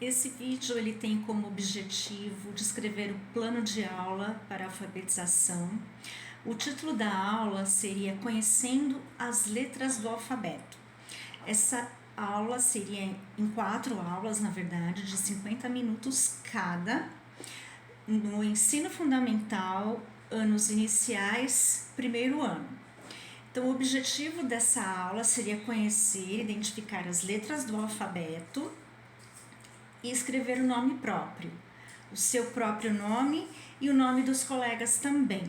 Esse vídeo ele tem como objetivo descrever o plano de aula para alfabetização. O título da aula seria Conhecendo as letras do alfabeto. Essa aula seria em 4 aulas, na verdade, de 50 minutos cada, no ensino fundamental, anos iniciais, primeiro ano. Então, o objetivo dessa aula seria conhecer e identificar as letras do alfabeto e escrever o nome próprio, o seu próprio nome e o nome dos colegas também.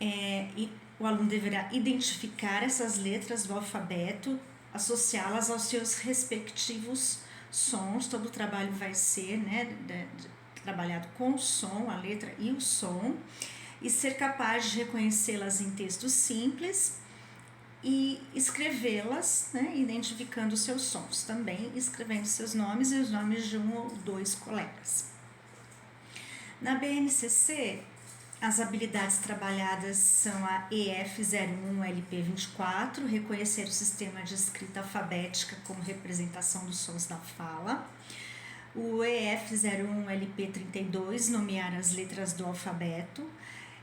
E o aluno deverá identificar essas letras do alfabeto, associá-las aos seus respectivos sons. Todo o trabalho vai ser trabalhado com o som, a letra e o som, e ser capaz de reconhecê-las em textos simples e escrevê-las, identificando os seus sons, também escrevendo seus nomes e os nomes de 1 ou 2 colegas. Na BNCC, as habilidades trabalhadas são a EF01 LP24, reconhecer o sistema de escrita alfabética como representação dos sons da fala. O EF01 LP32, nomear as letras do alfabeto.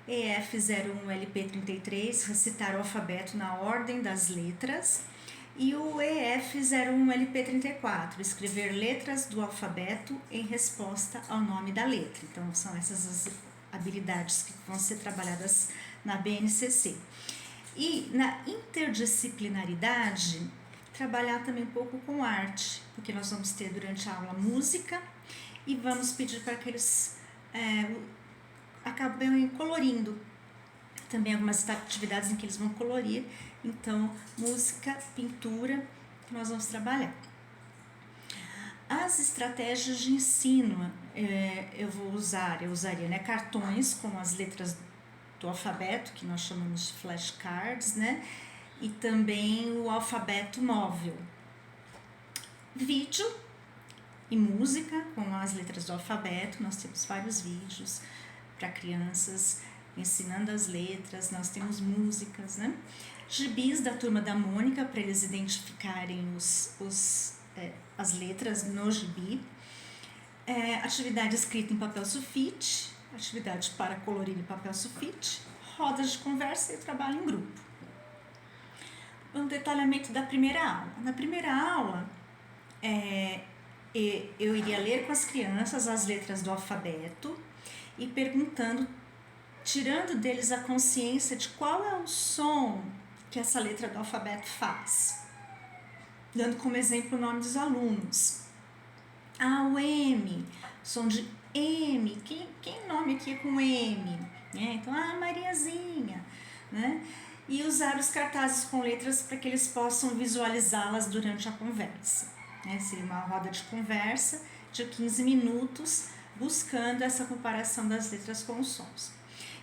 EF01 LP33, recitar o alfabeto na ordem das letras. E o EF01 LP34, escrever letras do alfabeto em resposta ao nome da letra. Então, são essas as habilidades que vão ser trabalhadas na BNCC. E na interdisciplinaridade, trabalhar também um pouco com arte, porque nós vamos ter durante a aula música e vamos pedir para que eles acabem colorindo. Também algumas atividades em que eles vão colorir. Então, música, pintura, que nós vamos trabalhar. As estratégias de ensino, eu usaria cartões com as letras do alfabeto, que nós chamamos de flashcards, e também o alfabeto móvel. Vídeo e música com as letras do alfabeto, nós temos vários vídeos para crianças ensinando as letras, nós temos músicas, Gibis da Turma da Mônica, para eles identificarem as letras no gibi. Atividade escrita em papel sulfite, atividade para colorir em papel sulfite, rodas de conversa e trabalho em grupo. Um detalhamento da primeira aula. Na primeira aula, eu iria ler com as crianças as letras do alfabeto e perguntando, tirando deles a consciência de qual é o som que essa letra do alfabeto faz. Dando como exemplo o nome dos alunos. O M, som de M. Quem nome aqui é com M? Então, Mariazinha. E usar os cartazes com letras para que eles possam visualizá-las durante a conversa. Seria uma roda de conversa de 15 minutos, buscando essa comparação das letras com os sons.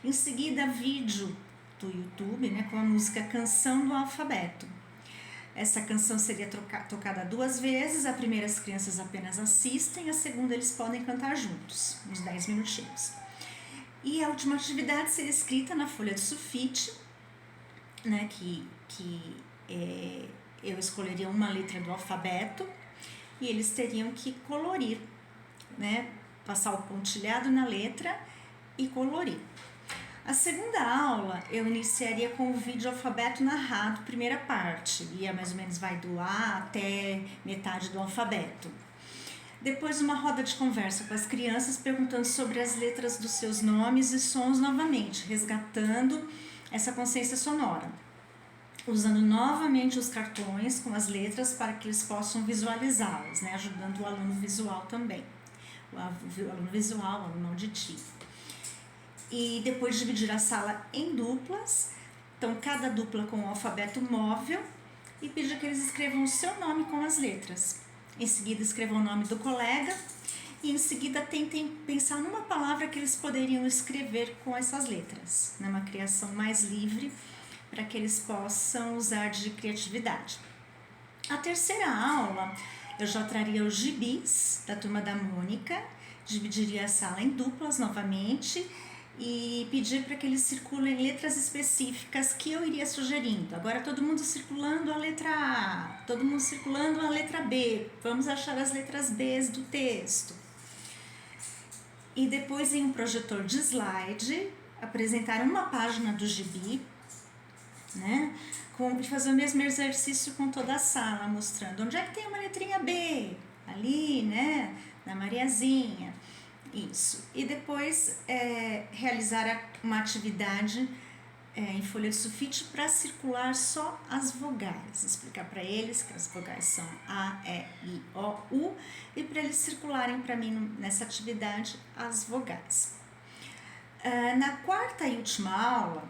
Em seguida, vídeo do YouTube, com a música Canção do Alfabeto. Essa canção seria tocada 2 vezes, a primeira as crianças apenas assistem, a segunda eles podem cantar juntos, uns 10 minutinhos. E a última atividade seria escrita na folha de sulfite, eu escolheria uma letra do alfabeto e eles teriam que colorir, passar o pontilhado na letra e colorir. A segunda aula eu iniciaria com o vídeo alfabeto narrado, primeira parte, e mais ou menos vai do A até metade do alfabeto. Depois uma roda de conversa com as crianças, perguntando sobre as letras dos seus nomes e sons novamente, resgatando essa consciência sonora. Usando novamente os cartões com as letras para que eles possam visualizá-las, ajudando o aluno visual também. O aluno visual, o aluno auditivo. E depois dividir a sala em duplas, então cada dupla com o alfabeto móvel, e pedir que eles escrevam o seu nome com as letras. Em seguida escrevam o nome do colega e em seguida tentem pensar numa palavra que eles poderiam escrever com essas letras, uma criação mais livre para que eles possam usar de criatividade. A terceira aula eu já traria os gibis da Turma da Mônica, dividiria a sala em duplas novamente e pedir para que eles circulem letras específicas que eu iria sugerindo. Agora todo mundo circulando a letra A, todo mundo circulando a letra B, vamos achar as letras B do texto. E depois em um projetor de slide, apresentar uma página do gibi, né? Fazer o mesmo exercício com toda a sala, mostrando onde é que tem uma letrinha B, ali, né? Na Mariazinha. Isso. E depois realizar uma atividade em folha de sulfite para circular só as vogais. Explicar para eles que as vogais são A, E, I, O, U e para eles circularem para mim nessa atividade as vogais. Na quarta e última aula,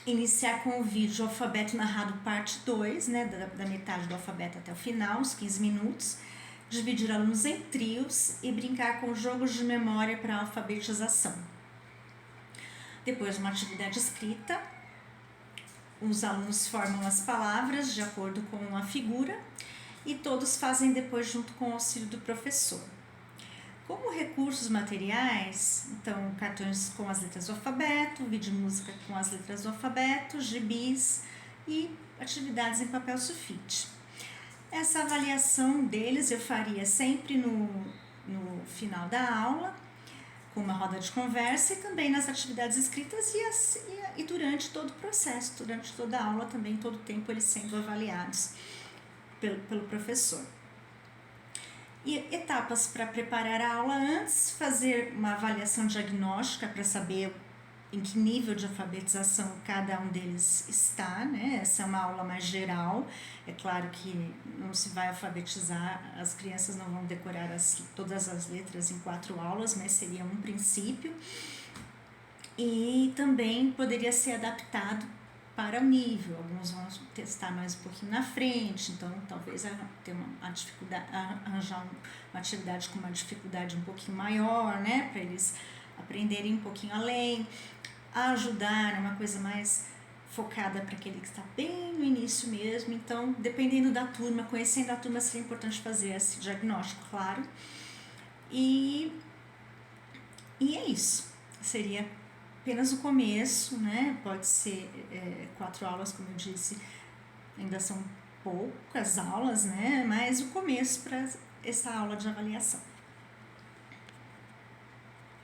iniciar com o vídeo Alfabeto Narrado parte 2, né, da metade do alfabeto até o final, uns 15 minutos, dividir alunos em trios e brincar com jogos de memória para alfabetização. Depois, uma atividade escrita, os alunos formam as palavras de acordo com a figura e todos fazem depois junto com o auxílio do professor. Como recursos materiais, então, cartões com as letras do alfabeto, vídeo música com as letras do alfabeto, gibis e atividades em papel sulfite. Essa avaliação deles eu faria sempre no final da aula, com uma roda de conversa e também nas atividades escritas e durante todo o processo, durante toda a aula também, todo o tempo eles sendo avaliados pelo professor. E etapas para preparar a aula antes, fazer uma avaliação diagnóstica para saber em que nível de alfabetização cada um deles está, né? Essa é uma aula mais geral, é claro que não se vai alfabetizar, as crianças não vão decorar todas as letras em 4 aulas, mas seria um princípio. E também poderia ser adaptado para o nível, alguns vão testar mais um pouquinho na frente, então talvez ter uma dificuldade, arranjar uma atividade com uma dificuldade um pouquinho maior, né, para eles aprenderem um pouquinho além, ajudar uma coisa mais focada para aquele que está bem no início mesmo. Então, dependendo da turma, conhecendo a turma, seria importante fazer esse diagnóstico, claro. E é isso, seria apenas o começo, né? Pode ser 4 aulas, como eu disse, ainda são poucas aulas, né? Mas o começo para essa aula de avaliação.